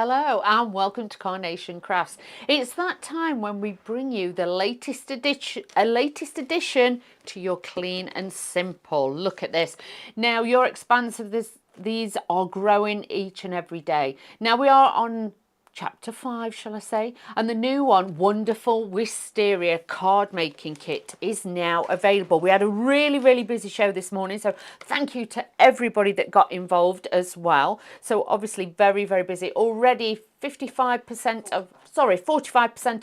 Hello and welcome to Carnation Crafts. It's that time when we bring you the latest addition to your clean and simple. Look at this. Now your expanse of these are growing each and every day. Now we are on chapter 5, shall I say, and the new one, wonderful Wisteria card making kit, is now available. We had a really busy show this morning, so thank you to everybody that got involved as well. So obviously very busy already. 45% of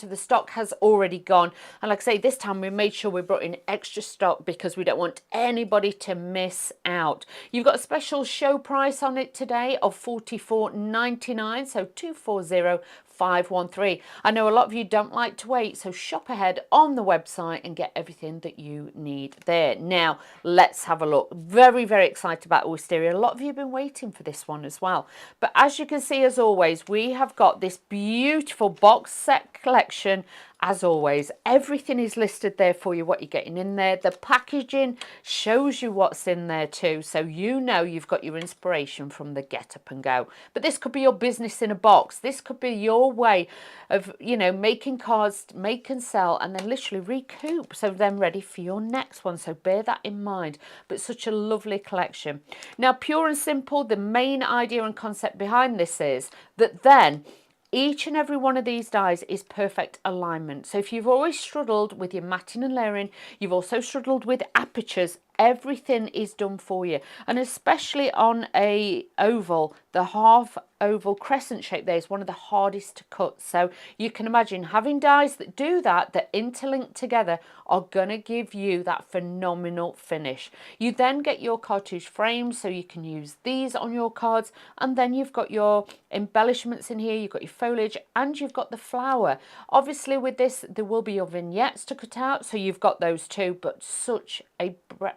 the stock has already gone, and like I say, this time we made sure we brought in extra stock because we don't want anybody to miss out. You've got a special show price on it today of $44.99, so 240513. I know a lot of you don't like to wait, so shop ahead on the website and get everything that you need there. Now let's have a look. Very excited about Wisteria. A lot of you have been waiting for this one as well, but as you can see, as always, we have got this beautiful box set collection. As always, everything is listed there for you, what you're getting in there. The packaging shows you what's in there too, so you know you've got your inspiration from the get up and go. But this could be your business in a box. This could be your way of, you know, making cards, make and sell, and then literally recoup, so then ready for your next one. So bear that in mind. But such a lovely collection. Now, pure and simple, the main idea and concept behind this is that then each and every one of these dies is perfect alignment. So if you've always struggled with your matting and layering, you've also struggled with apertures, everything is done for you. And especially on a oval, the half oval crescent shape there is one of the hardest to cut. So you can imagine having dies that do that interlink together, are going to give you that phenomenal finish. You then get your cartouche frames, so you can use these on your cards, and then you've got your embellishments in here, you've got your foliage, and you've got the flower. Obviously with this there will be your vignettes to cut out, so you've got those too, but such a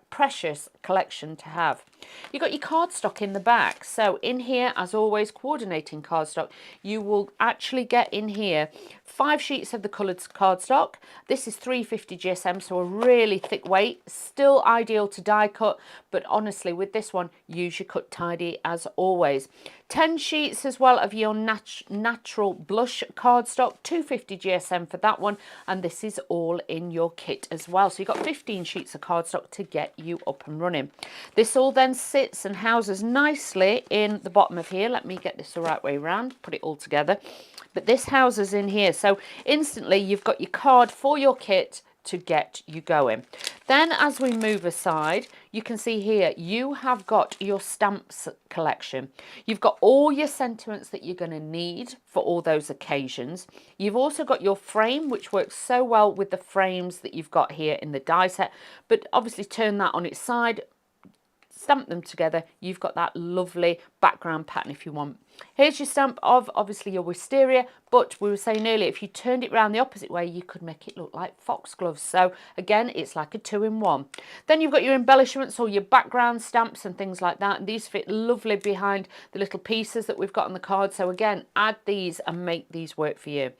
precious collection to have. You've got your cardstock in the back. So in here, as always, coordinating cardstock, you will actually get in here 5 sheets of the coloured cardstock. This is 350 GSM, so a really thick weight, still ideal to die cut, but honestly with this one, use your cut tidy as always. 10 sheets as well of your natural blush cardstock, 250 GSM for that one, and this is all in your kit as well. So you've got 15 sheets of cardstock to get you up and running. This all then sits and houses nicely in the bottom of here. Let me get this the right way around, put it all together. But this houses in here, so instantly you've got your card for your kit to get you going. Then as we move aside, you can see here you have got your stamps collection. You've got all your sentiments that you're going to need for all those occasions. You've also got your frame, which works so well with the frames that you've got here in the die set, but obviously turn that on its side, stamp them together, you've got that lovely background pattern if you want. Here's your stamp of obviously your wisteria, but we were saying earlier, if you turned it around the opposite way, you could make it look like foxgloves. So again, it's like a 2-in-1. Then you've got your embellishments or your background stamps and things like that. And these fit lovely behind the little pieces that we've got on the card. So again, add these and make these work for you.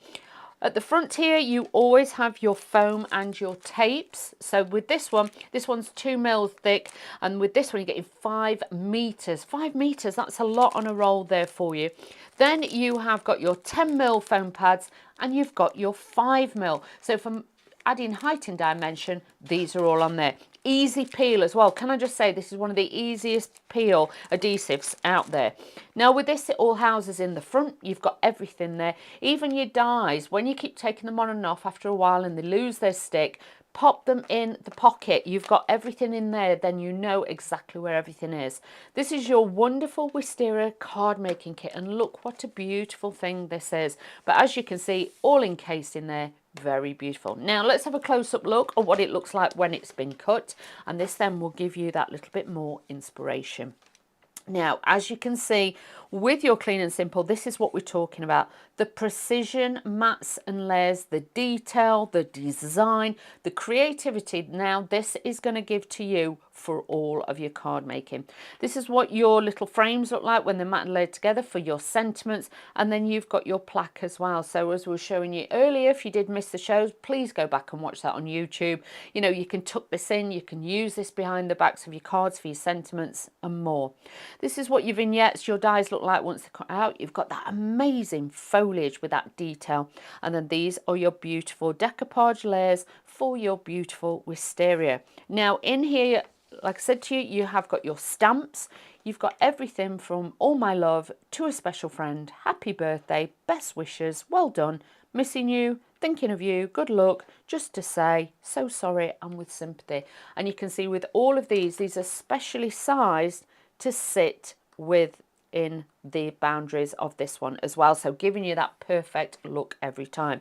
At the front here, you always have your foam and your tapes. So with this one, this one's 2 mil thick, and with this one, you're getting 5 meters. 5 meters, that's a lot on a roll there for you. Then you have got your 10 mil foam pads, and you've got your 5 mil. So from adding height and dimension, these are all on there. Easy peel as well. Can I just say, this is one of the easiest peel adhesives out there. Now with this, it all houses in the front. You've got everything there. Even your dies, when you keep taking them on and off after a while and they lose their stick, pop them in the pocket. You've got everything in there, then you know exactly where everything is. This is your wonderful Wisteria card making kit, and look what a beautiful thing this is. But as you can see, all encased in there, very beautiful. Now let's have a close-up look at what it looks like when it's been cut, and this then will give you that little bit more inspiration. Now, as you can see, with your clean and simple, this is what we're talking about. The precision, mats and layers, the detail, the design, the creativity. Now, this is going to give to you for all of your card making. This is what your little frames look like when they're mat and layered together for your sentiments. And then you've got your plaque as well. So as we were showing you earlier, if you did miss the shows, please go back and watch that on YouTube. You know, you can tuck this in, you can use this behind the backs of your cards for your sentiments and more. This is what your vignettes, your dies look like once they're cut out. You've got that amazing foliage with that detail. And then these are your beautiful decoupage layers for your beautiful wisteria. Now in here, like I said to you, you have got your stamps. You've got everything from all my love to a special friend, happy birthday, best wishes, well done, missing you, thinking of you, good luck, just to say, so sorry, and with sympathy. And you can see with all of these are specially sized to sit within the boundaries of this one as well, so giving you that perfect look every time.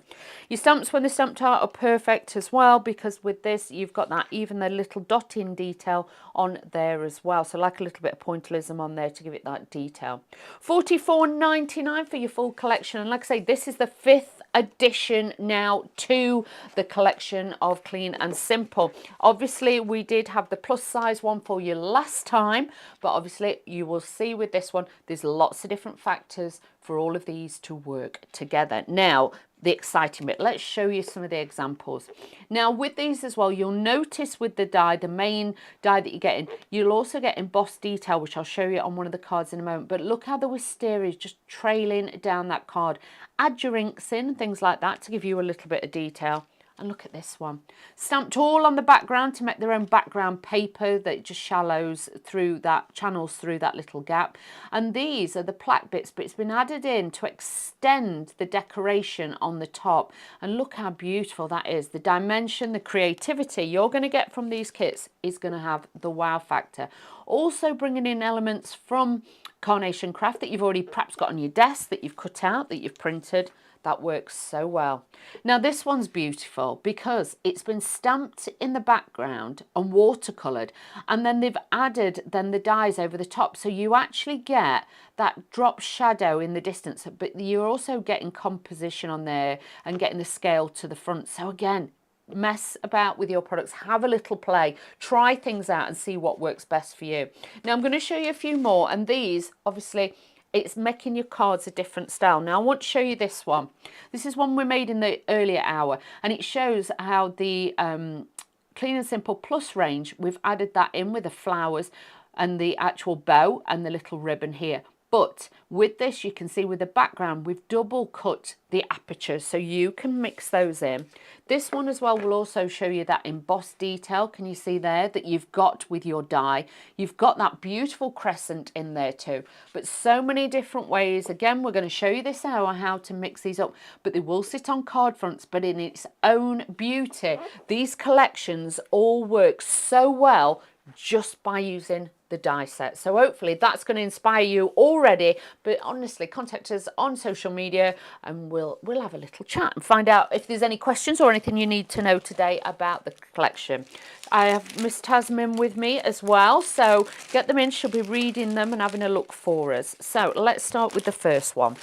Your stamps, when they're stamped out, are perfect as well, because with this you've got that, even the little dotting detail on there as well, so like a little bit of pointillism on there to give it that detail. $44.99 for your full collection, and like I say, this is the 5th addition now to the collection of Clean and Simple. Obviously we did have the plus size one for you last time, but obviously you will see with this one there's lots of different factors for all of these to work together. Now the exciting bit, let's show you some of the examples. Now with these as well, you'll notice with the die, the main die that you're getting, you'll also get embossed detail, which I'll show you on one of the cards in a moment. But look how the wisteria is just trailing down that card. Add your inks in, things like that, to give you a little bit of detail. And look at this one, stamped all on the background to make their own background paper that just shallows through that, channels through that little gap. And these are the plaque bits, but it's been added in to extend the decoration on the top. And look how beautiful that is. The dimension, the creativity you're going to get from these kits is going to have the wow factor. Also bringing in elements from Carnation Craft that you've already perhaps got on your desk, that you've cut out, that you've printed. That works so well. Now this one's beautiful because it's been stamped in the background and watercoloured, and then they've added the dies over the top, so you actually get that drop shadow in the distance, but you're also getting composition on there and getting the scale to the front. So again, mess about with your products, have a little play, try things out and see what works best for you. Now I'm going to show you a few more, and these obviously, it's making your cards a different style. Now I want to show you this one. This is one we made in the earlier hour, and it shows how the Clean and Simple Plus range, we've added that in with the flowers and the actual bow and the little ribbon here. But with this, you can see with the background, we've double cut the apertures so you can mix those in. This one as well will also show you that embossed detail. Can you see there that you've got with your die? You've got that beautiful crescent in there too. But so many different ways. Again, we're going to show you this hour how to mix these up, but they will sit on card fronts, but in its own beauty. These collections all work so well just by using the die set. So hopefully that's going to inspire you already, but honestly, contact us on social media and we'll have a little chat and find out if there's any questions or anything you need to know today about the collection. I have Miss Tasmin with me as well, so get them in. She'll be reading them and having a look for us. So let's start with the first one.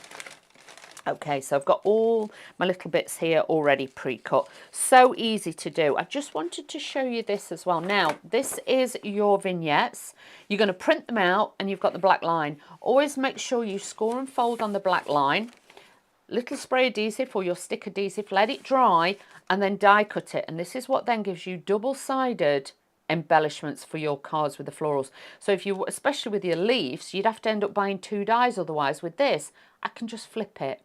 Okay, so I've got all my little bits here already pre-cut. So easy to do. I just wanted to show you this as well. Now, this is your vignettes. You're going to print them out and you've got the black line. Always make sure you score and fold on the black line. Little spray adhesive or your stick adhesive, let it dry and then die cut it. And this is what then gives you double-sided embellishments for your cards with the florals. So if you, especially with your leaves, you'd have to end up buying 2 dies otherwise. With this, I can just flip it.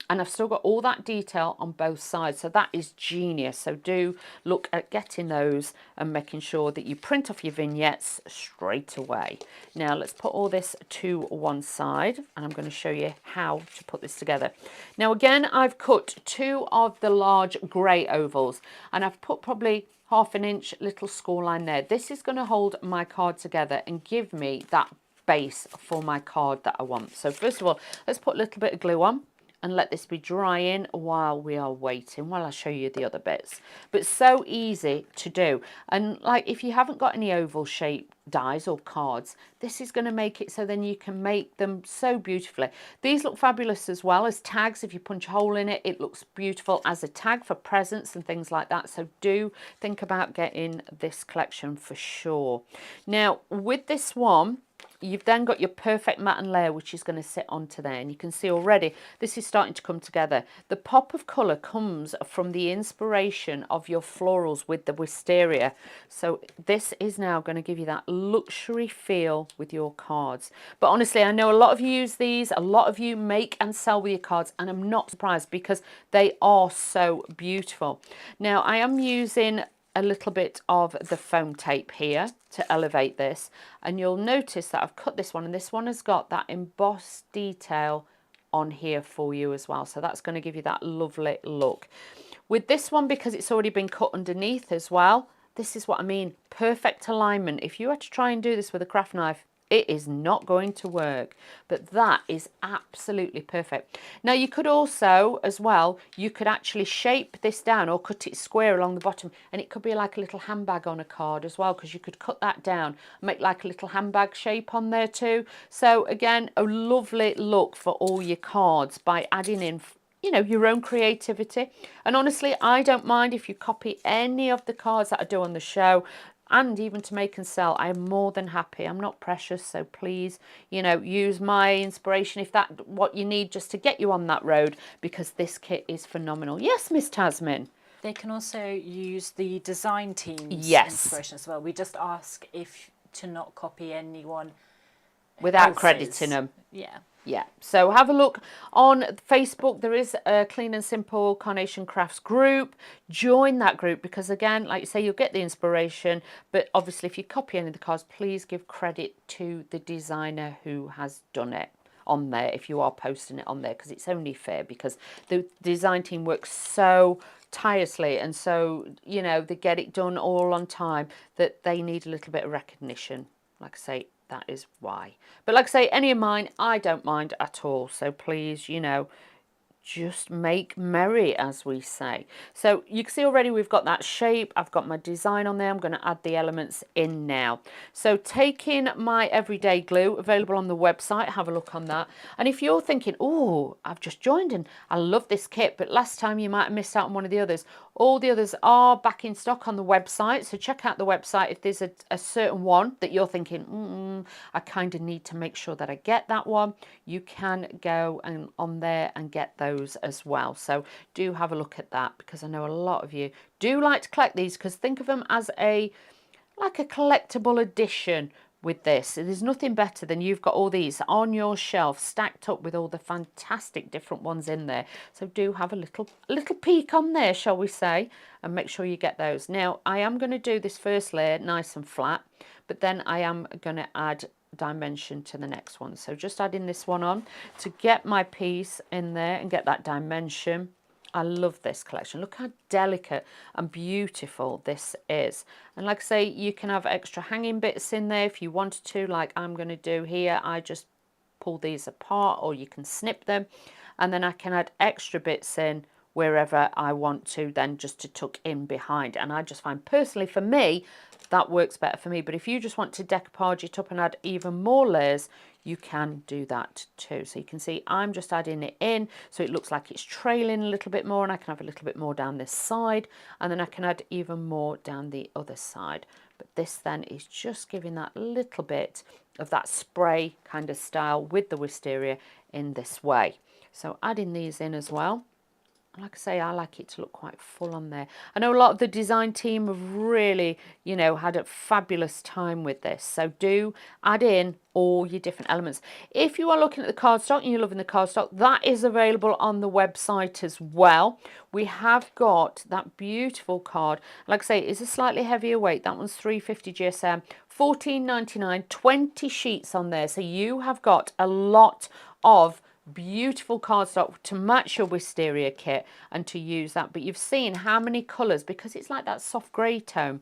And I've still got all that detail on both sides. So that is genius. So do look at getting those and making sure that you print off your vignettes straight away. Now let's put all this to one side and I'm going to show you how to put this together. Now again, I've cut 2 of the large grey ovals and I've put probably 1/2 inch little score line there. This is going to hold my card together and give me that base for my card that I want. So first of all, let's put a little bit of glue on and let this be drying while we are waiting, while I show you the other bits. But so easy to do. And like if you haven't got any oval shaped dies or cards, this is going to make it so then you can make them so beautifully. These look fabulous as well as tags. If you punch a hole in it, it looks beautiful as a tag for presents and things like that. So do think about getting this collection for sure. Now with this one, You've then got your perfect matte layer, which is going to sit onto there. And you can see already this is starting to come together. The pop of colour comes from the inspiration of your florals with the wisteria. So this is now going to give you that luxury feel with your cards. But honestly, I know a lot of you use these. A lot of you make and sell with your cards. And I'm not surprised because they are so beautiful. Now, I am using a little bit of the foam tape here to elevate this, and you'll notice that I've cut this one, and this one has got that embossed detail on here for you as well, so that's going to give you that lovely look. With this one, because it's already been cut underneath as well, this is what I mean, perfect alignment. If you had to try and do this with a craft knife, it is not going to work, but that is absolutely perfect. Now you could also, as well, you could actually shape this down or cut it square along the bottom, and it could be like a little handbag on a card as well, because you could cut that down, make like a little handbag shape on there too. So again, a lovely look for all your cards by adding in, you know, your own creativity. And honestly, I don't mind if you copy any of the cards that I do on the show, and even to make and sell. I'm more than happy. I'm not precious, so please, you know, use my inspiration if that's what you need just to get you on that road, because this kit is phenomenal. Yes, Miss Tasmin. They can also use the design team's inspiration as well. We just ask if to not copy anyone without crediting them. Yeah. Yeah, so have a look on Facebook. There is a Clean and Simple Carnation Crafts group. Join that group because, again, like you say, you'll get the inspiration. But obviously, if you copy any of the cards, please give credit to the designer who has done it on there if you are posting it on there, because it's only fair, because the design team works so tirelessly and so, you know, they get it done all on time that they need a little bit of recognition. Like I say, that is why. But like I say, any of mine, I don't mind at all. So please, you know, just make merry, as we say. So you can see already we've got that shape. I've got my design on there. I'm going to add the elements in now. So taking my everyday glue, available on the website, have a look on that. And if you're thinking, oh, I've just joined and I love this kit, but last time you might have missed out on one of the others, all the others are back in stock on the website. So check out the website if there's a certain one that you're thinking, I kind of need to make sure that I get that one. You can go and on there and get those as well. So do have a look at that, because I know a lot of you do like to collect these, because think of them as like a collectible edition. With this, there's nothing better than you've got all these on your shelf stacked up with all the fantastic different ones in there. So do have a little peek on there, shall we say, and make sure you get those. Now I am going to do this first layer nice and flat, but then I am going to add dimension to the next one. So just adding this one on to get my piece in there and get that dimension. I love this collection. Look how delicate and beautiful this is. And like I say, you can have extra hanging bits in there if you wanted to, like I'm going to do here. I just pull these apart, or you can snip them, and then I can add extra bits in wherever I want to, then just to tuck in behind. And I just find personally for me that works better for me. But if you just want to decoupage it up and add even more layers, you can do that too. So you can see I'm just adding it in so it looks like it's trailing a little bit more, and I can have a little bit more down this side, and then I can add even more down the other side. But this then is just giving that little bit of that spray kind of style with the wisteria in this way. So adding these in as well. Like I say, I like it to look quite full on there. I know a lot of the design team have really, you know, had a fabulous time with this. So do add in all your different elements. If you are looking at the cardstock and you're loving the cardstock, that is available on the website as well. We have got that beautiful card. Like I say, it's a slightly heavier weight. That one's 350 GSM, $14.99, 20 sheets on there. So you have got a lot of beautiful cardstock to match your wisteria kit and to use that. But you've seen how many colours, because it's like that soft grey tone,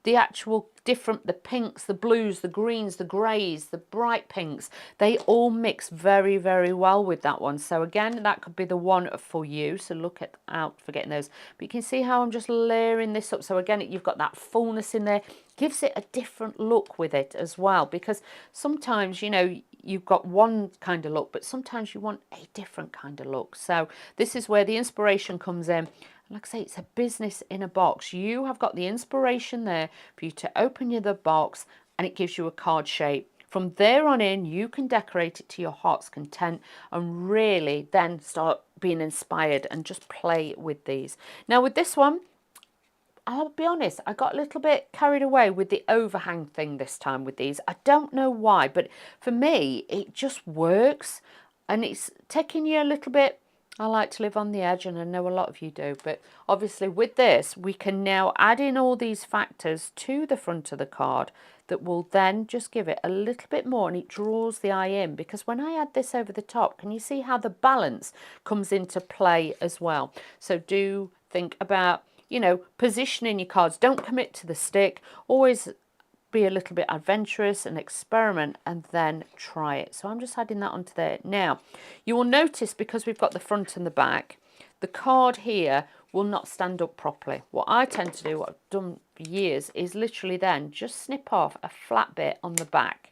the actual different, the pinks, the blues, the greens, the greys, the bright pinks, they all mix very, very well with that one. So again, that could be the one for you. So look out for getting those. But you can see how I'm just layering this up. So again, you've got that fullness in there. Gives it a different look with it as well, because sometimes, you know, you've got one kind of look, but sometimes you want a different kind of look. So this is where the inspiration comes in. Like I say, it's a business in a box. You have got the inspiration there for you to open the box, and it gives you a card shape From there on in, you can decorate it to your heart's content and really then start being inspired and just play with these. Now with this one, I'll be honest, I got a little bit carried away with the overhang thing this time with these. I don't know why, but for me, it just works. And it's taking you a little bit. I like to live on the edge, and I know a lot of you do. But obviously with this, we can now add in all these factors to the front of the card that will then just give it a little bit more, and it draws the eye in. Because when I add this over the top, can you see how the balance comes into play as well? So do think about, you know, positioning your cards. Don't commit to the stick. Always be a little bit adventurous and experiment and then try it. So I'm just adding that onto there. Now, you will notice because we've got the front and the back, the card here will not stand up properly. What I tend to do, what I've done for years, is literally then just snip off a flat bit on the back.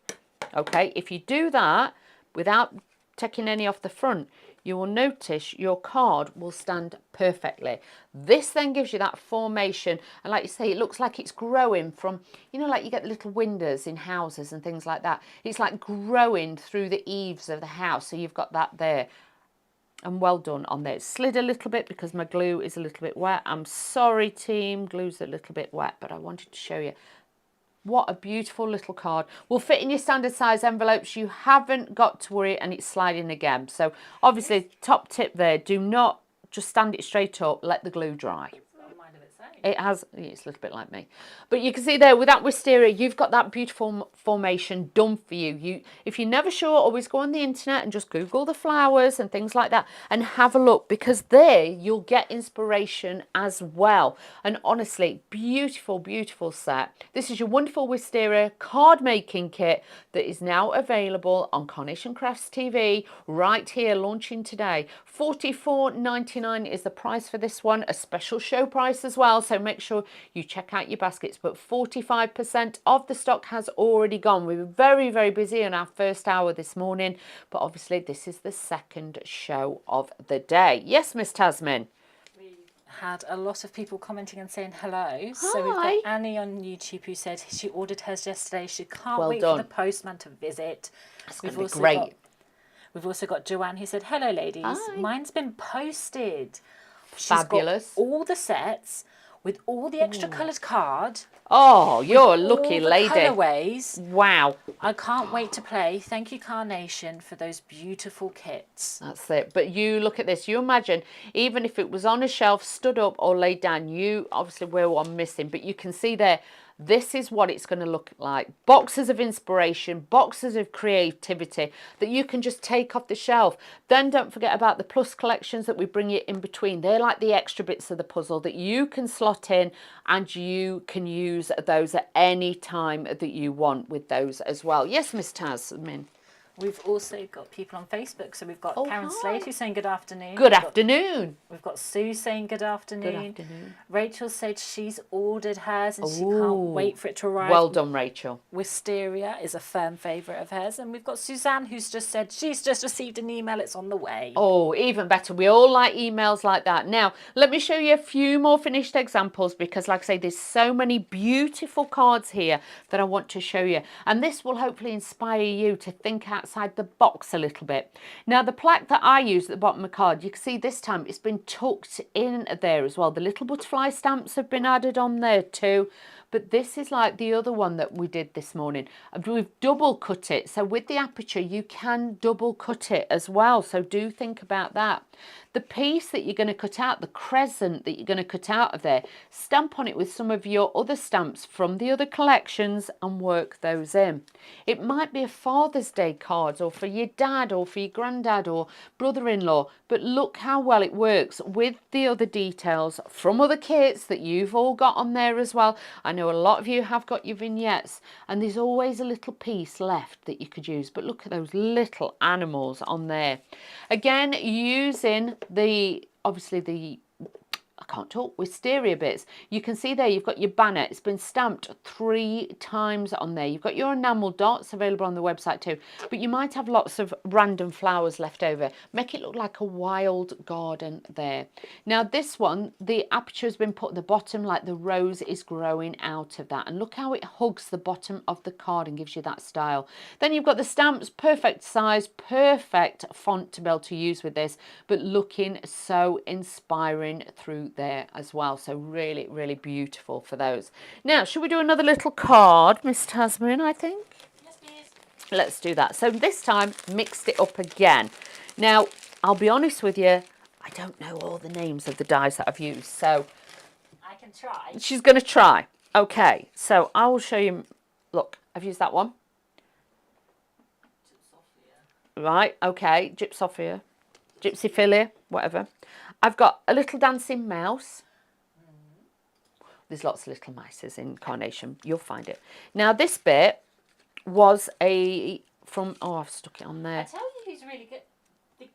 Okay, if you do that without taking any off the front, you will notice your card will stand perfectly. This then gives you that formation, and like you say, it looks like it's growing from, you know, like you get the little windows in houses and things like that. It's like growing through the eaves of the house, so you've got that there. And well done on there. It slid a little bit because my glue is a little bit wet. I'm sorry, team, glue's a little bit wet, but I wanted to show you. What a beautiful little card. Will fit in your standard size envelopes. You haven't got to worry, and it's sliding again. So obviously, top tip there, do not just stand it straight up, let the glue dry. It has, it's a little bit like me. But you can see there with that wisteria, you've got that beautiful formation done for you. If you're never sure, always go on the internet and just Google the flowers and things like that and have a look, because there you'll get inspiration as well. And honestly, beautiful, beautiful set. This is your wonderful wisteria card making kit that is now available on Carnation Crafts TV right here, launching today. $44.99 is the price for this one, a special show price as well, so make sure you check out your baskets. But 45% of the stock has already gone. We were very, very busy in our first hour this morning, but obviously this is the second show of the day. Yes, Miss Tasmin? Had a lot of people commenting and saying hello. Hi. So we've got Annie on YouTube who said she ordered hers yesterday. She can't wait for the postman to visit. That's going to be great. We've also got Joanne who said, hello, ladies. Hi. Mine's been posted. Fabulous. She's got all the sets with all the extra coloured card. Oh, you're a lucky lady. Colourways. Wow. I can't wait to play. Thank you, Carnation, for those beautiful kits. That's it. But you look at this. You imagine, even if it was on a shelf, stood up or laid down, you obviously were one missing. But you can see there, this is what it's going to look like. Boxes of inspiration, boxes of creativity that you can just take off the shelf. Then don't forget about the plus collections that we bring you in between. They're like the extra bits of the puzzle that you can slot in, and you can use those at any time that you want with those as well. Yes, Miss Tasmin. We've also got people on Facebook. So we've got Karen Slade who's saying good afternoon. Good afternoon. We've got Sue saying good afternoon. Good afternoon. Rachel said she's ordered hers and she can't wait for it to arrive. Well done, Rachel. Wisteria is a firm favourite of hers. And we've got Suzanne who's just said she's just received an email. It's on the way. Oh, even better. We all like emails like that. Now, let me show you a few more finished examples because, like I say, there's so many beautiful cards here that I want to show you. And this will hopefully inspire you to think outside the box a little bit. Now, the plaque that I use at the bottom of the card, you can see this time it's been tucked in there as well. The little butterfly stamps have been added on there too. But this is like the other one that we did this morning. We've double cut it. So with the aperture, you can double cut it as well. So do think about that. The piece that you're going to cut out, the crescent that you're going to cut out of there, stamp on it with some of your other stamps from the other collections and work those in. It might be a Father's Day card or for your dad or for your granddad or brother-in-law, but look how well it works with the other details from other kits that you've all got on there as well. I know a lot of you have got your vignettes, and there's always a little piece left that you could use, but look at those little animals on there. Again, using the obviously the I can't talk, Wisteria bits. You can see there you've got your banner. It's been stamped 3 times on there. You've got your enamel dots available on the website too, but you might have lots of random flowers left over. Make it look like a wild garden there. Now this one, the aperture has been put at the bottom, like the rose is growing out of that. And look how it hugs the bottom of the card and gives you that style. Then you've got the stamps, perfect size, perfect font to be able to use with this, but looking so inspiring through there as well. So really, really beautiful for those. Now, should we do another little card, Miss Tasman, I think? Yes, please. Let's do that. So this time, mixed it up again. Now, I'll be honest with you, I don't know all the names of the dies that I've used, so I can try. she's going to try. Okay, so I will show you. Look, I've used that one. Right, okay, Gypsophia, Gypsyphilia, whatever. I've got a little dancing mouse. There's lots of little mices in Carnation. You'll find it. Now, this bit was I've stuck it on there. I tell you who's really good. The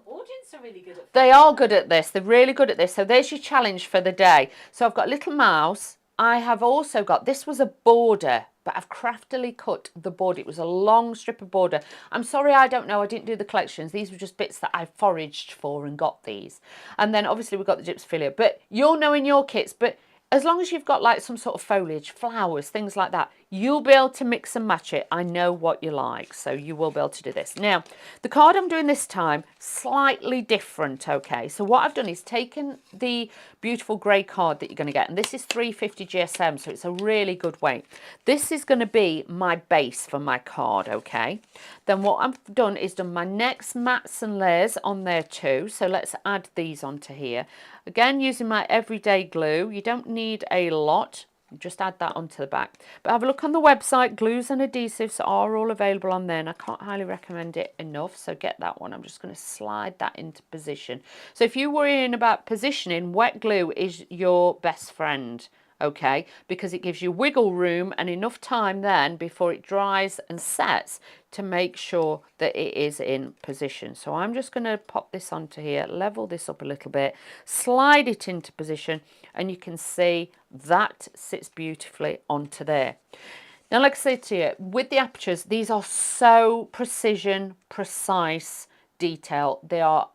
audience are really good at They are good at this. They're really good at this. So there's your challenge for the day. So I've got a little mouse. I have also got, this was a border, but I've craftily cut the border. It was a long strip of border. I'm sorry, I don't know. I didn't do the collections. These were just bits that I foraged for and got these. And then obviously we've got the Gypsyphilia. But you'll know in your kits, but as long as you've got like some sort of foliage, flowers, things like that, you'll be able to mix and match it. I know what you like, so you will be able to do this. Now, the card I'm doing this time, slightly different, okay? So what I've done is taken the beautiful grey card that you're going to get, and this is 350 GSM, so it's a really good weight. This is going to be my base for my card, okay? Then what I've done is done my next mats and layers on there too, so let's add these onto here. Again, using my everyday glue. You don't need a lot. Just add that onto the back. But have a look on the website. Glues and adhesives are all available on there, and I can't highly recommend it enough. So get that one. I'm just going to slide that into position. So if you're worrying about positioning, wet glue is your best friend, okay? Because it gives you wiggle room and enough time then before it dries and sets to make sure that it is in position. So I'm just going to pop this onto here, level this up a little bit, slide it into position, and you can see that sits beautifully onto there. Now, like I said to you, with the apertures, these are so precision, precise detail. They are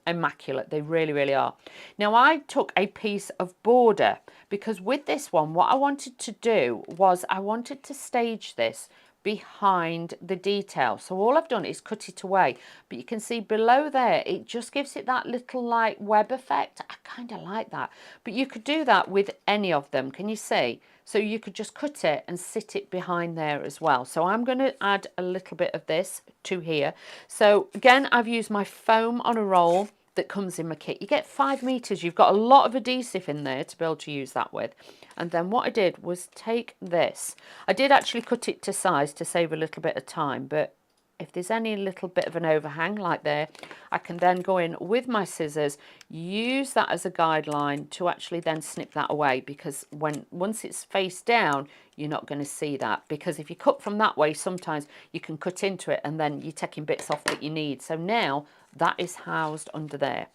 immaculate. They really, really are. Now, I took a piece of border because with this one, what I wanted to do was I wanted to stage this behind the detail. So all I've done is cut it away, but you can see below there, it just gives it that little like web effect. I kind of like that, but you could do that with any of them. Can you see? So you could just cut it and sit it behind there as well. So I'm going to add a little bit of this to here. So again, I've used my foam on a roll that comes in my kit. You get 5 meters. You've got a lot of adhesive in there to be able to use that with. And then what I did was take this. I did actually cut it to size to save a little bit of time, but if there's any little bit of an overhang like there, I can then go in with my scissors, use that as a guideline to actually then snip that away, because once it's face down, you're not going to see that, because if you cut from that way, sometimes you can cut into it and then you're taking bits off that you need. So now that is housed under there.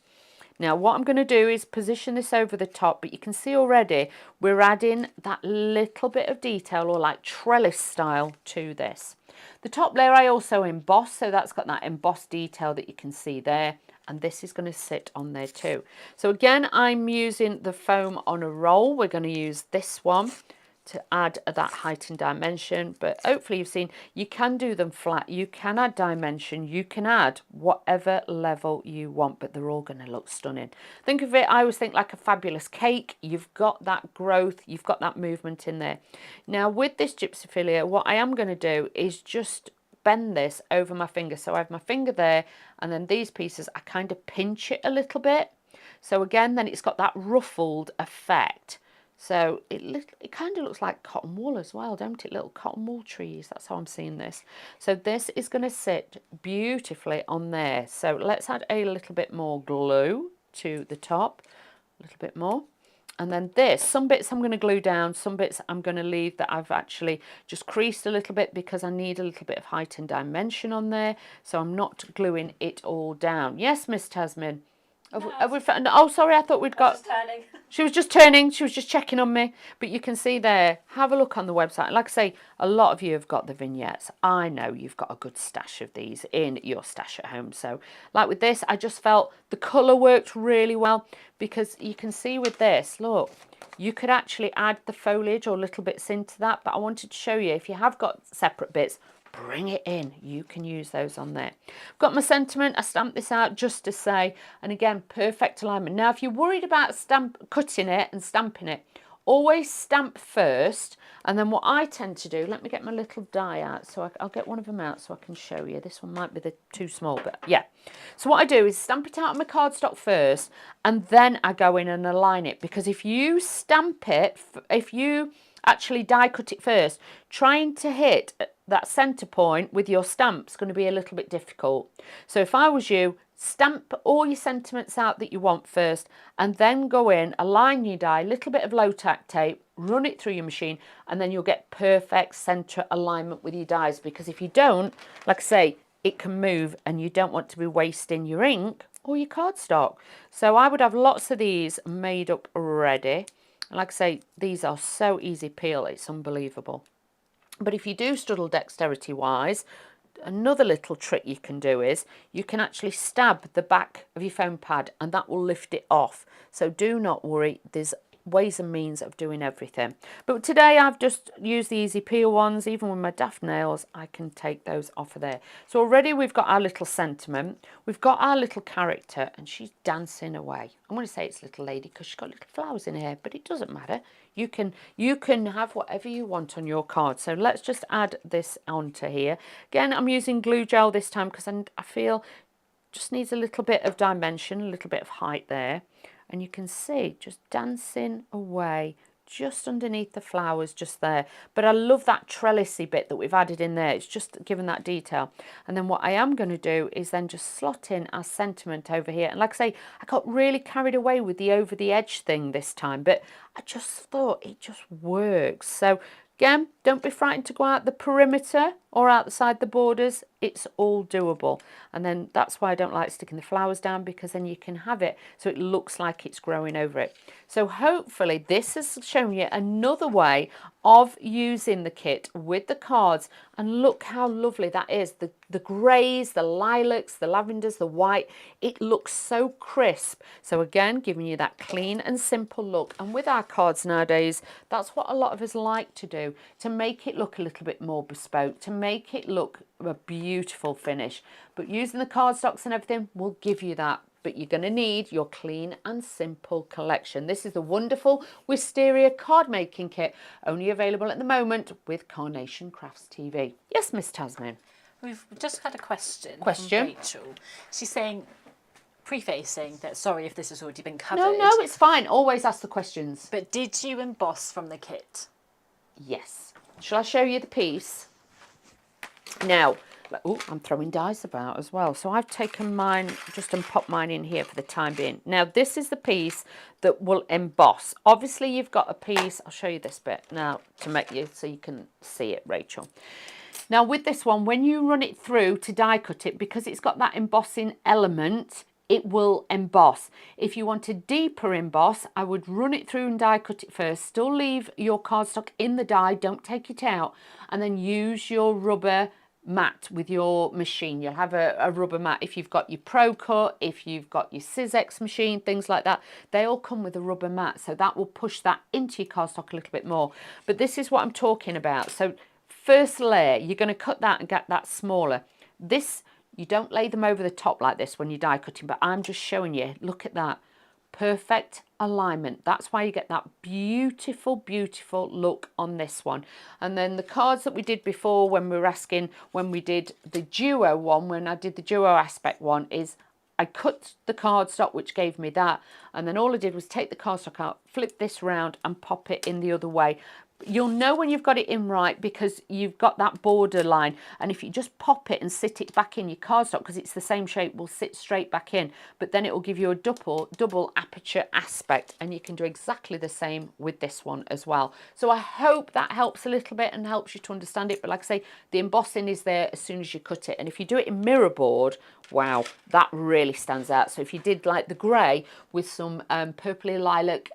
Now what I'm going to do is position this over the top, but you can see already we're adding that little bit of detail or like trellis style to this. The top layer I also emboss, so that's got that embossed detail that you can see there, and this is going to sit on there too. So again, I'm using the foam on a roll. We're going to use this one to add that height and dimension, but hopefully you've seen you can do them flat, you can add dimension, you can add whatever level you want, but they're all going to look stunning. Think of it, I always think like a fabulous cake. You've got that growth, you've got that movement in there. Now with this Gypsyphilia, what I am going to do is just bend this over my finger. So I have my finger there, and then these pieces, I kind of pinch it a little bit. So again, then it's got that ruffled effect. So it kind of looks like cotton wool as well, don't it? Little cotton wool trees. That's how I'm seeing this. So this is going to sit beautifully on there. So let's add a little bit more glue to the top. A little bit more. And then this, some bits I'm going to glue down, some bits I'm going to leave that I've actually just creased a little bit because I need a little bit of height and dimension on there. So I'm not gluing it all down. Yes, Miss Tasman. Have we found, oh, sorry, I thought we'd got... Just turning. She was just turning. She was just checking on me. But you can see there, have a look on the website. Like I say, a lot of you have got the vignettes. I know you've got a good stash of these in your stash at home. So like with this, I just felt the colour worked really well, because you can see with this, look, you could actually add the foliage or little bits into that. But I wanted to show you, if you have got separate bits, bring it in. You can use those on there. Got my sentiment. I stamped this out just to say, and again, perfect alignment. Now, if you're worried about cutting it and stamping it, always stamp first. And then what I tend to do, let me get my little die out. So I'll get one of them out so I can show you. This one might be too small, but yeah. So what I do is stamp it out on my cardstock first, and then I go in and align it. Because if you stamp it, if you actually die cut it first, trying to hit that center point with your stamp is going to be a little bit difficult. So if I was you, stamp all your sentiments out that you want first, and then go in, align your die, little bit of low tack tape, run it through your machine, and then you'll get perfect center alignment with your dies. Because if you don't, like I say, it can move, and you don't want to be wasting your ink or your cardstock. So I would have lots of these made up ready. Like I say, these are so easy peel, it's unbelievable. But if you do struggle dexterity wise, another little trick you can do is you can actually stab the back of your foam pad, and that will lift it off. So do not worry, there's ways and means of doing everything. But today I've just used the easy peel ones. Even with my daft nails, I can take those off of there. So already we've got our little sentiment, we've got our little character, and she's dancing away. I'm going to say it's little lady because she's got little flowers in her hair, but it doesn't matter. You can have whatever you want on your card. So let's just add this onto here. Again, I'm using glue gel this time because I feel just needs a little bit of dimension, a little bit of height there. And you can see just dancing away just underneath the flowers just there. But I love that trellisy bit that we've added in there. It's just given that detail. And then what I am going to do is then just slot in our sentiment over here. And like I say, I got really carried away with the over the edge thing this time, but I just thought it just works. So again, don't be frightened to go out the perimeter or outside the borders. It's all doable. And then that's why I don't like sticking the flowers down, because then you can have it so it looks like it's growing over it. So hopefully this has shown you another way of using the kit with the cards. And look how lovely that is. The greys, the lilacs, the lavenders, the white. It looks so crisp. So again, giving you that clean and simple look. And with our cards nowadays, that's what a lot of us like to do, to make it look a little bit more bespoke, to make it look a beautiful finish. But using the cardstocks and everything will give you that. But you're going to need your clean and simple collection. This is the wonderful Wisteria card making kit, only available at the moment with Carnation Crafts TV. Yes, Miss Tasman. We've just had a question from Rachel. She's saying, prefacing that, sorry if this has already been covered. No, it's fine. Always ask the questions. But did you emboss from the kit? Yes. Shall I show you the piece? Now, oh, I'm throwing dice about as well. So I've taken mine just and popped mine in here for the time being. Now, this is the piece that will emboss. Obviously, you've got a piece. I'll show you this bit now to make you so you can see it, Rachel. Now, with this one, when you run it through to die cut it, because it's got that embossing element, it will emboss. If you want a deeper emboss, I would run it through and die cut it first. Still leave your cardstock in the die, don't take it out, and then use your rubber mat with your machine. You'll have a rubber mat if you've got your Pro Cut, if you've got your Sizex machine, things like that. They all come with a rubber mat, so that will push that into your cardstock a little bit more. But this is what I'm talking about. So first layer, you're going to cut that and get that smaller. This, you don't lay them over the top like this when you're die cutting, but I'm just showing you, look at that. Perfect alignment. That's why you get that beautiful, beautiful look on this one. And then the cards that we did before when we were asking, when we did the duo one, when I did the duo aspect one, is I cut the cardstock, which gave me that. And then all I did was take the cardstock out, flip this round and pop it in the other way. You'll know when you've got it in right because you've got that border line, and if you just pop it and sit it back in your cardstock, because it's the same shape, will sit straight back in, but then it will give you a double aperture aspect, and you can do exactly the same with this one as well. So I hope that helps a little bit and helps you to understand it. But like I say, the embossing is there as soon as you cut it, and if you do it in mirror board, wow, that really stands out. So if you did like the grey with some purpley lilac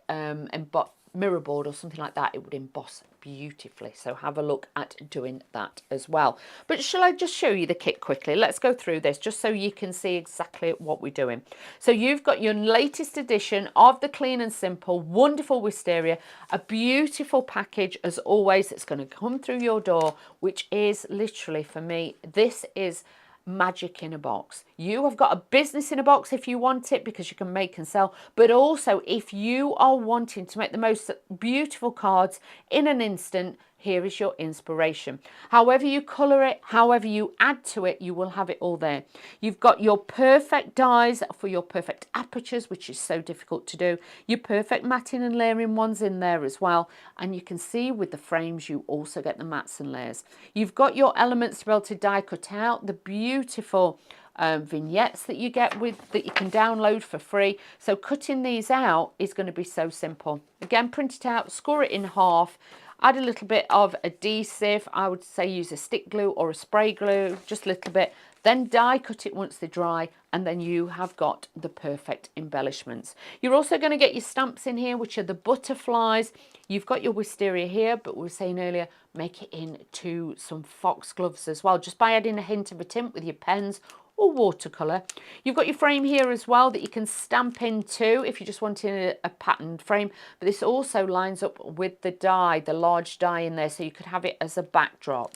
mirror board or something like that, it would emboss beautifully. So have a look at doing that as well. But shall I just show you the kit quickly? Let's go through this just so you can see exactly what we're doing. So you've got your latest edition of the Clean and Simple wonderful Wisteria, a beautiful package as always. It's going to come through your door, which is literally, for me, this is magic in a box. You have got a business in a box if you want it, because you can make and sell, but also if you are wanting to make the most beautiful cards in an instant, here is your inspiration. However you colour it, however you add to it, you will have it all there. You've got your perfect dies for your perfect apertures, which is so difficult to do. Your perfect matting and layering ones in there as well. And you can see with the frames, you also get the mats and layers. You've got your elements to be able to die cut out, the beautiful vignettes that you get that you can download for free. So cutting these out is going to be so simple. Again, print it out, score it in half, add a little bit of adhesive. I would say use a stick glue or a spray glue, just a little bit. Then die cut it once they're dry, and then you have got the perfect embellishments. You're also going to get your stamps in here, which are the butterflies. You've got your wisteria here, but we were saying earlier, make it into some foxgloves as well, just by adding a hint of a tint with your pens or watercolour. You've got your frame here as well that you can stamp into if you just want a patterned frame, but this also lines up with the die, the large die in there, so you could have it as a backdrop.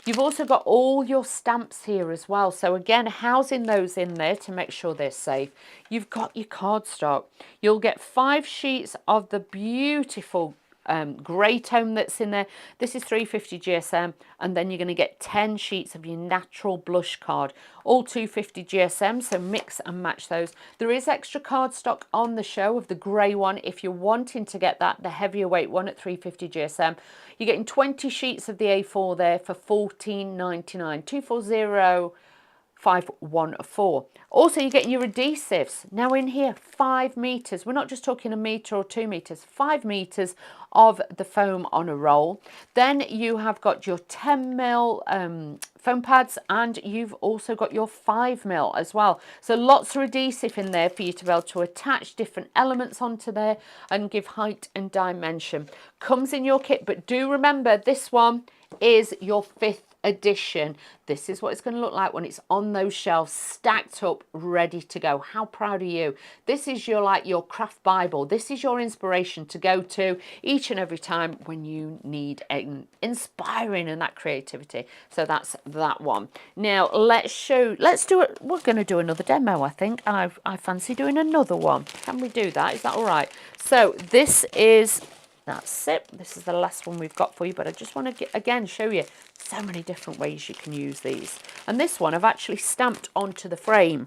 You've also got all your stamps here as well, so again, housing those in there to make sure they're safe. You've got your cardstock. You'll get 5 sheets of the beautiful grey tone that's in there. This is 350 GSM, and then you're going to get 10 sheets of your natural blush card, all 250 GSM, so mix and match those. There is extra cardstock on the show of the grey one if you're wanting to get that, the heavier weight one at 350 GSM. You're getting 20 sheets of the A4 there for $14.99, 240 514. Also, you're getting your adhesives. Now in here, 5 meters. We're not just talking a meter or 2 meters, 5 meters of the foam on a roll. Then you have got your 10mm foam pads, and you've also got your 5mm as well. So lots of adhesive in there for you to be able to attach different elements onto there and give height and dimension. Comes in your kit, but do remember this one is your 5th edition. This is what it's going to look like when it's on those shelves, stacked up, ready to go. How proud are you? This is your craft Bible. This is your inspiration to go to each and every time when you need an inspiring and that creativity. So that's that one. Now let's do it. We're going to do another demo, I think. I fancy doing another one. Can we do that? Is that all right? So that's it. This is the last one we've got for you, but I just want to again show you so many different ways you can use these. And this one I've actually stamped onto the frame.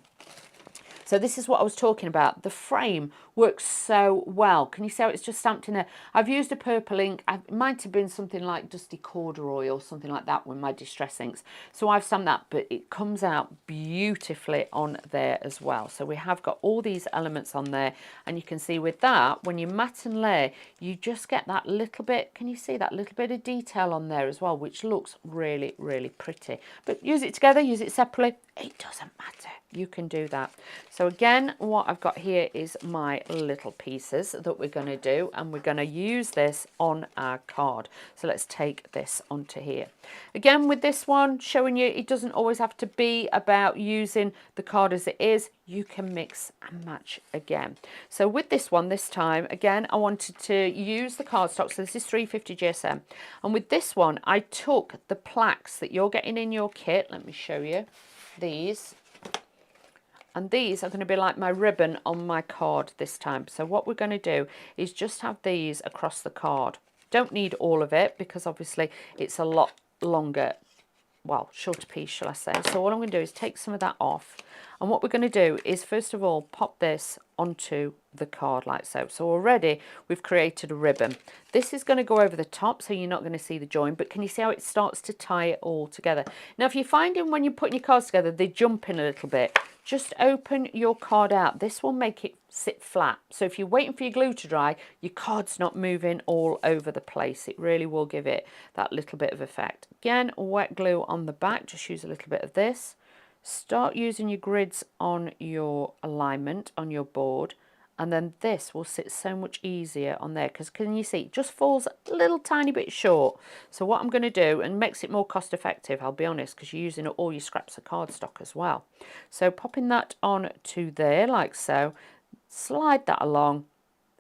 So this is what I was talking about. The frame works so well. Can you see how it's just stamped in there? I've used a purple ink. It might have been something like dusty corduroy or something like that with my distress inks. So I've stamped that, but it comes out beautifully on there as well. So we have got all these elements on there, and you can see with that, when you mat and lay, you just get that little bit, can you see that little bit of detail on there as well, which looks really, really pretty. But use it together, use it separately, it doesn't matter. You can do that. So again, what I've got here is my little pieces that we're going to do, and we're going to use this on our card. So let's take this onto here. Again, with this one, showing you it doesn't always have to be about using the card as it is. You can mix and match again. So with this one this time, again, I wanted to use the cardstock. So this is 350 GSM. And with this one, I took the plaques that you're getting in your kit. Let me show you these. And these are going to be like my ribbon on my card this time. So what we're going to do is just have these across the card. Don't need all of it because obviously it's a lot longer, well, shorter piece, shall I say. So what I'm going to do is take some of that off. And what we're going to do is, first of all, pop this onto the card like so. So already we've created a ribbon. This is going to go over the top, so you're not going to see the join, but can you see how it starts to tie it all together? Now, if you're finding when you're putting your cards together, they jump in a little bit, just open your card out. This will make it sit flat. So if you're waiting for your glue to dry, your card's not moving all over the place. It really will give it that little bit of effect. Again, wet glue on the back, just use a little bit of this. Start using your grids on your alignment on your board, and then this will sit so much easier on there, because can you see it just falls a little tiny bit short. So what I'm going to do, and makes it more cost effective, I'll be honest, because you're using all your scraps of cardstock as well. So popping that on to there like so, slide that along.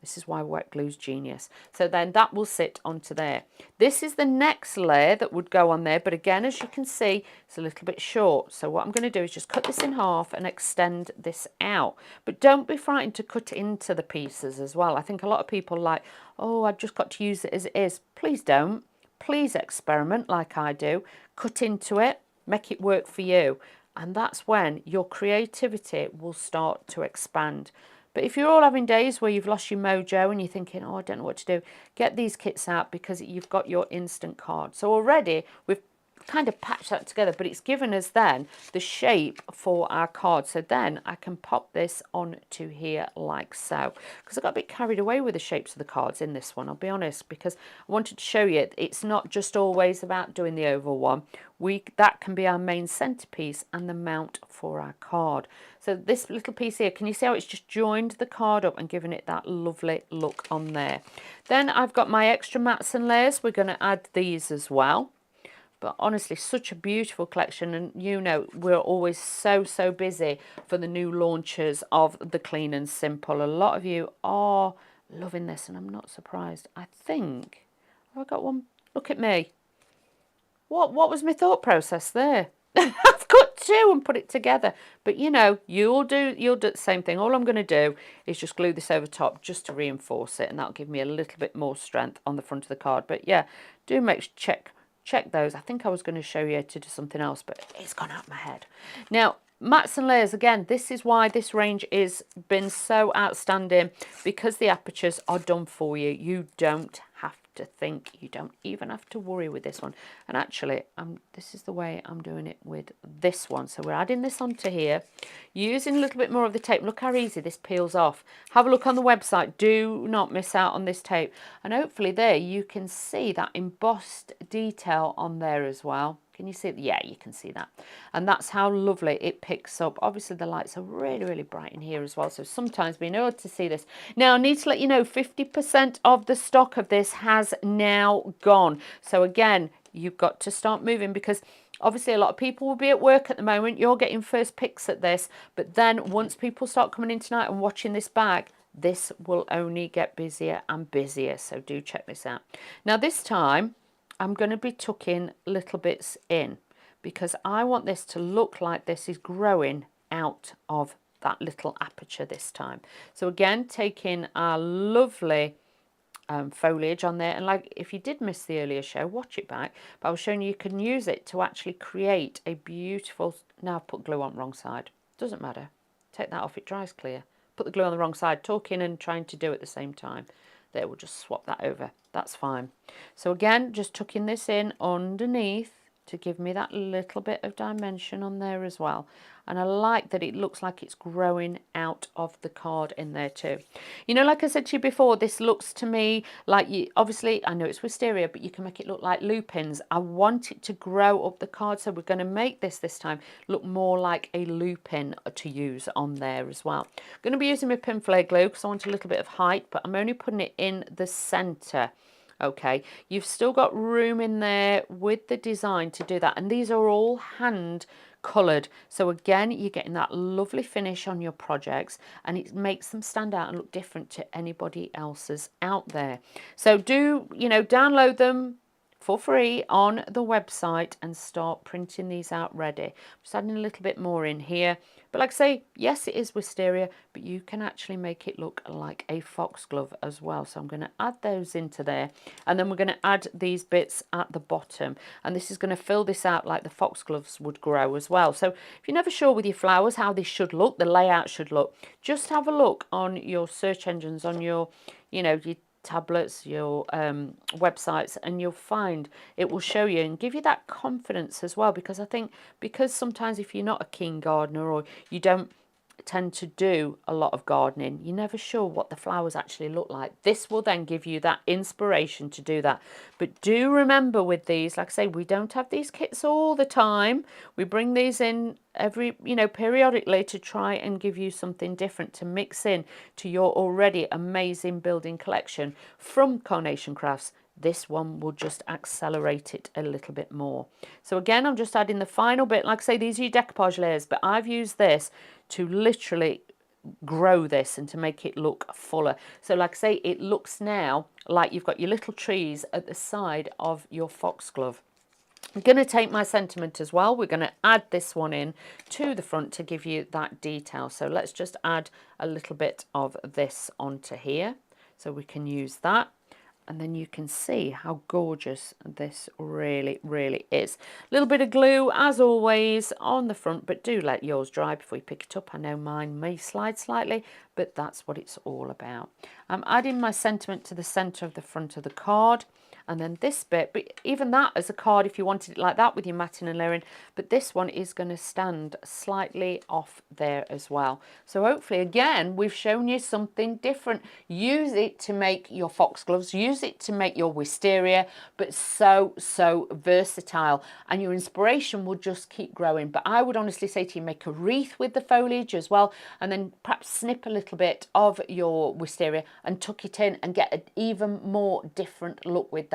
This is why wet glue's genius. So then that will sit onto there. This is the next layer that would go on there, but again, as you can see, it's a little bit short. So what I'm going to do is just cut this in half and extend this out. But don't be frightened to cut into the pieces as well. I think a lot of people like, oh, I've just got to use it as it is. Please don't. Please experiment like I do. Cut into it, make it work for you. And that's when your creativity will start to expand. But if you're all having days where you've lost your mojo and you're thinking, oh, I don't know what to do, get these kits out, because you've got your instant card. So already we've kind of patched that together, but it's given us then the shape for our card. So then I can pop this onto here like so, because I got a bit carried away with the shapes of the cards in this one, I'll be honest, because I wanted to show you it's not just always about doing the oval one. That can be our main centerpiece and the mount for our card. So this little piece here, can you see how it's just joined the card up and given it that lovely look on there? Then I've got my extra mats and layers. We're going to add these as well. But honestly, such a beautiful collection. And you know, we're always so busy for the new launches of the Clean and Simple. A lot of you are loving this, and I'm not surprised. I think, have I got one? Look at me. What was my thought process there? I've got two and put it together. But you know, you'll do the same thing. All I'm going to do is just glue this over top just to reinforce it, and that'll give me a little bit more strength on the front of the card. But yeah, do check those. I think I was going to show you to do something else, but it's gone out my head. Now, mats and layers, again, this is why this range is been so outstanding, because the apertures are done for you. You don't have to think, you don't even have to worry with this one. And actually, this is the way I'm doing it with this one. So we're adding this onto here, using a little bit more of the tape. Look how easy this peels off. Have a look on the website. Do not miss out on this tape. And hopefully there you can see that embossed detail on there as well. Can you see it? Yeah, you can see that. And that's how lovely it picks up. Obviously, the lights are really bright in here as well. So sometimes being able to see this. Now, I need to let you know, 50% of the stock of this has now gone. So again, you've got to start moving, because obviously a lot of people will be at work at the moment. You're getting first picks at this. But then once people start coming in tonight and watching this bag, this will only get busier and busier. So do check this out. Now, this time, I'm going to be tucking little bits in, because I want this to look like this is growing out of that little aperture this time. So again, taking our lovely foliage on there, and like if you did miss the earlier show, watch it back, but I was showing you can use it to actually create a beautiful, now I've put glue on the wrong side, doesn't matter, take that off, it dries clear, put the glue on the wrong side, talking and trying to do it at the same time. There, we'll just swap that over. That's fine. So again, just tucking this in underneath to give me that little bit of dimension on there as well. And I like that it looks like it's growing out of the card in there too. You know, like I said to you before, this looks to me like, obviously, I know it's Wisteria, but you can make it look like lupins. I want it to grow up the card, so we're going to make this time look more like a lupin to use on there as well. I'm going to be using my pin flare glue because I want a little bit of height, but I'm only putting it in the centre. Okay, you've still got room in there with the design to do that, and these are all hand coloured, so again you're getting that lovely finish on your projects, and it makes them stand out and look different to anybody else's out there. So do, you know, download them for free on the website and start printing these out ready. Just adding a little bit more in here. But like I say, yes, it is wisteria, but you can actually make it look like a foxglove as well. So I'm going to add those into there. And then we're going to add these bits at the bottom. And this is going to fill this out like the foxgloves would grow as well. So if you're never sure with your flowers how this should look, the layout should look, just have a look on your search engines, on your, your tablets, your websites, and you'll find it will show you and give you that confidence as well. Because I think, because sometimes if you're not a keen gardener or you don't tend to do a lot of gardening, you're never sure what the flowers actually look like. This will then give you that inspiration to do that. But do remember with these, like I say, we don't have these kits all the time. We bring these in every, periodically to try and give you something different to mix in to your already amazing building collection from Carnation Crafts. This one will just accelerate it a little bit more. So again, I'm just adding the final bit. Like I say, these are your decoupage layers, but I've used this to literally grow this and to make it look fuller. So like I say, it looks now like you've got your little trees at the side of your foxglove. I'm going to take my sentiment as well. We're going to add this one in to the front to give you that detail. So let's just add a little bit of this onto here so we can use that. And then you can see how gorgeous this really, really is. A little bit of glue, as always, on the front, but do let yours dry before you pick it up. I know mine may slide slightly, but that's what it's all about. I'm adding my sentiment to the centre of the front of the card. And then this bit, but even that as a card, if you wanted it like that with your matting and layering, but this one is going to stand slightly off there as well. So hopefully, again, we've shown you something different. Use it to make your foxgloves, use it to make your wisteria, but so versatile, and your inspiration will just keep growing. But I would honestly say to you, make a wreath with the foliage as well, and then perhaps snip a little bit of your wisteria and tuck it in and get an even more different look with that.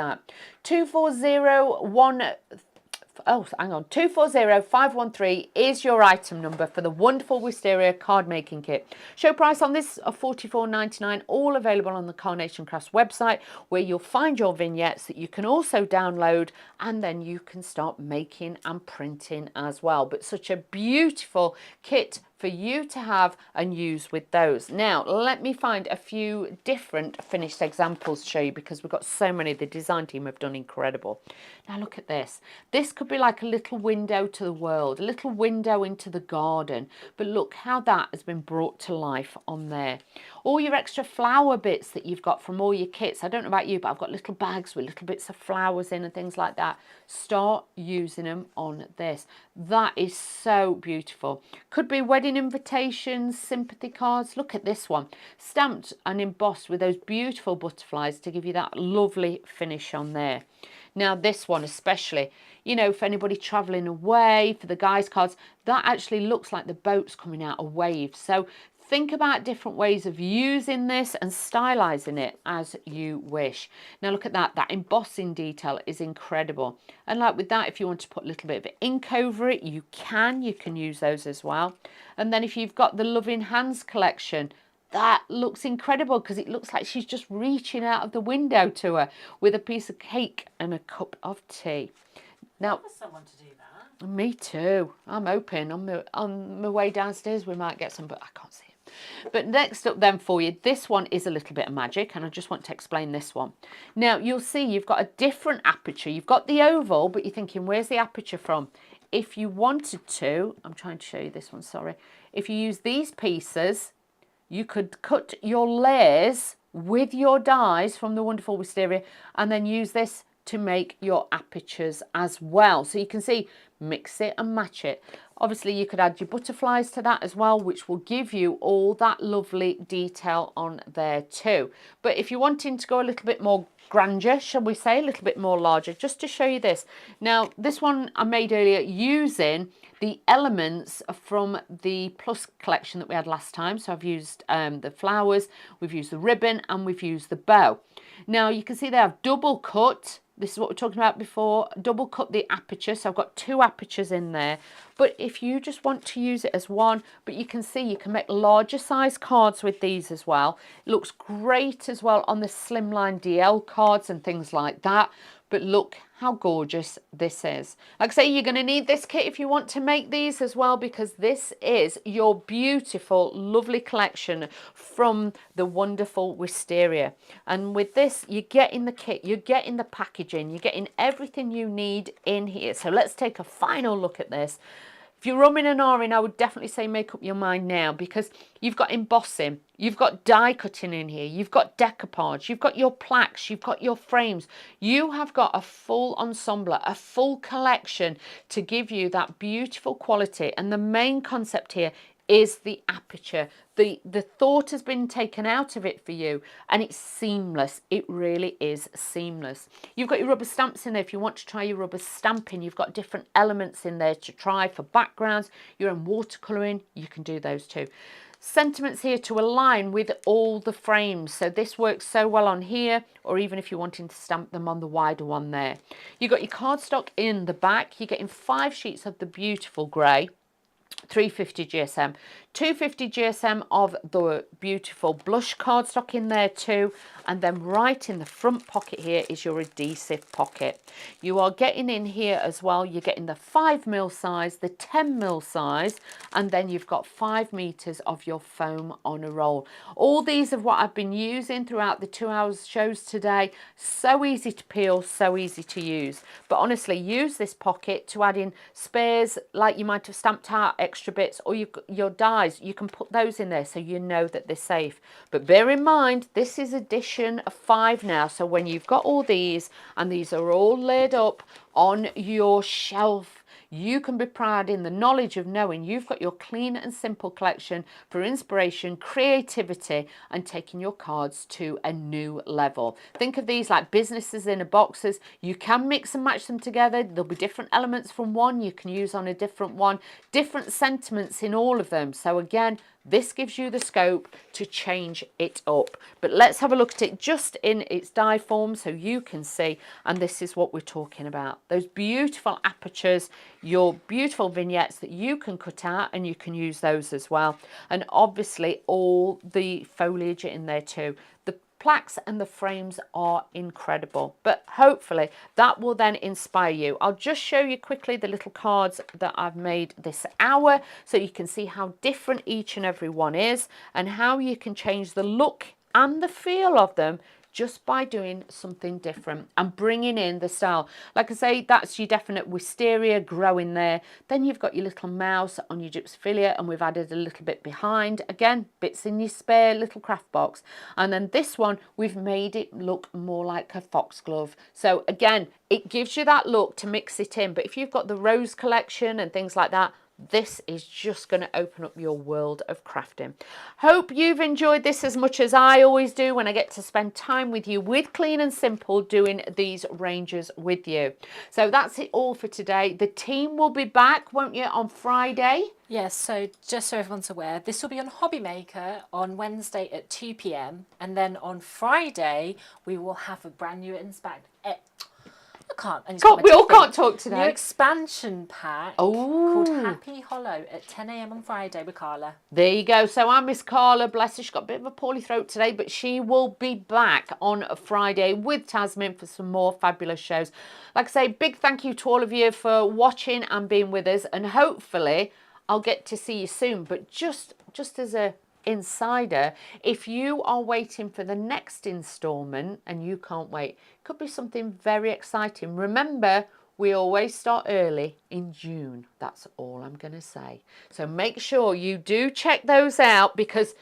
240513 is your item number for the wonderful wisteria card making kit. Show price on this of $44.99, all available on the Carnation Crafts website, where you'll find your vignettes that you can also download, and then you can start making and printing as well. But such a beautiful kit for you to have and use with those. Now, let me find a few different finished examples to show you, because we've got so many. The design team have done incredible. Now, look at this. This could be like a little window to the world, a little window into the garden. But look how that has been brought to life on there. All your extra flower bits that you've got from all your kits. I don't know about you, but I've got little bags with little bits of flowers in and things like that. Start using them on this. That is so beautiful. Could be wedding invitations, sympathy cards. Look at this one, stamped and embossed with those beautiful butterflies to give you that lovely finish on there. Now this one especially, for anybody traveling away, for the guys cards, that actually looks like the boat's coming out of waves. So think about different ways of using this and stylizing it as you wish. Now look at that. That embossing detail is incredible. And like with that, if you want to put a little bit of ink over it, you can use those as well. And then if you've got the Loving Hands collection, that looks incredible, because it looks like she's just reaching out of the window to her with a piece of cake and a cup of tea. Now, for someone to do that. Me too. I'm hoping on my way downstairs we might get some, but I can't see it. But next up then for you, this one is a little bit of magic, and I just want to explain this one. Now, you'll see you've got a different aperture. You've got the oval, but you're thinking, where's the aperture from? If you wanted to, I'm trying to show you this one, sorry. If you use these pieces, you could cut your layers with your dies from the wonderful wisteria, and then use this to make your apertures as well. So you can see, mix it and match it. Obviously you could add your butterflies to that as well, which will give you all that lovely detail on there too. But if you're wanting to go a little bit more grandeur, shall we say, a little bit more larger, just to show you this. Now this one I made earlier using the elements from the Plus collection that we had last time. So I've used the flowers, we've used the ribbon, and we've used the bow. Now you can see they have double cut. This is what we're talking about before, double cut the aperture. So I've got 2 apertures in there. But if you just want to use it as one, but you can see you can make larger size cards with these as well. It looks great as well on the slimline DL cards and things like that. But look how gorgeous this is. Like I say, you're going to need this kit if you want to make these as well, because this is your beautiful, lovely collection from the wonderful Wisteria. And with this, you're getting the kit, you're getting the packaging, you're getting everything you need in here. So let's take a final look at this. If you're umming and ahhing, I would definitely say make up your mind now, because you've got embossing, you've got die cutting in here, you've got decoupage, you've got your plaques, you've got your frames. You have got a full ensemble, a full collection to give you that beautiful quality. And the main concept here is the aperture. The thought has been taken out of it for you, and it's seamless. It really is seamless. You've got your rubber stamps in there if you want to try your rubber stamping. You've got different elements in there to try for backgrounds. Your own watercolouring, you can do those too. Sentiments here to align with all the frames. So this works so well on here, or even if you're wanting to stamp them on the wider one there. You've got your cardstock in the back. You're getting 5 sheets of the beautiful grey. 350 GSM, 250 GSM of the beautiful blush cardstock in there too, and then right in the front pocket here is your adhesive pocket. You are getting in here as well, you're getting the 5mm size, the 10mm size, and then you've got 5 meters of your foam on a roll. All these are what I've been using throughout the 2 hours shows today. So easy to peel, so easy to use. But honestly, use this pocket to add in spares, like you might have stamped out extra bits, or your dies, you can put those in there so you know that they're safe. But bear in mind, this is edition 5 now, so when you've got all these and these are all laid up on your shelf, you can be proud in the knowledge of knowing you've got your clean and simple collection for inspiration, creativity, and taking your cards to a new level. Think of these like businesses in a boxes. You can mix and match them together. There'll be different elements from one you can use on a different one, different sentiments in all of them. So again, this gives you the scope to change it up. But let's have a look at it just in its die form so you can see. And this is what we're talking about. Those beautiful apertures, your beautiful vignettes that you can cut out, and you can use those as well. And obviously all the foliage in there too. The plaques and the frames are incredible, but hopefully that will then inspire you. I'll just show you quickly the little cards that I've made this hour so you can see how different each and every one is and how you can change the look and the feel of them just by doing something different and bringing in the style. Like I say, that's your definite wisteria growing there. Then you've got your little mouse on your gypsophilia, and we've added a little bit behind. Again, bits in your spare little craft box. And then this one, we've made it look more like a foxglove. So again, it gives you that look to mix it in. But if you've got the rose collection and things like that, this is just going to open up your world of crafting. Hope you've enjoyed this as much as I always do when I get to spend time with you with Clean and Simple doing these ranges with you. So that's it all for today. The team will be back, won't you, on Friday? Yes, so just so everyone's aware, this will be on Hobby Maker on Wednesday at 2 p.m. and then on Friday we will have a brand new We all can't talk today. New expansion pack called Happy Hollow at 10 a.m. on Friday with Carla. There you go. So I'm Miss Carla. Bless her. She's got a bit of a poorly throat today, but she will be back on a Friday with Tasmin for some more fabulous shows. Like I say, big thank you to all of you for watching and being with us, and hopefully I'll get to see you soon. But just as a insider, if you are waiting for the next installment and you can't wait, could be something very exciting. Remember, we always start early in June. That's all I'm going to say. So make sure you do check those out, because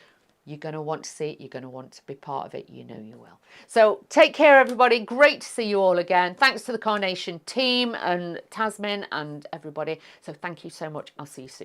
you're going to want to see it. You're going to want to be part of it. You know you will. So take care, everybody. Great to see you all again. Thanks to the Carnation team and Tasmin and everybody. So thank you so much. I'll see you soon.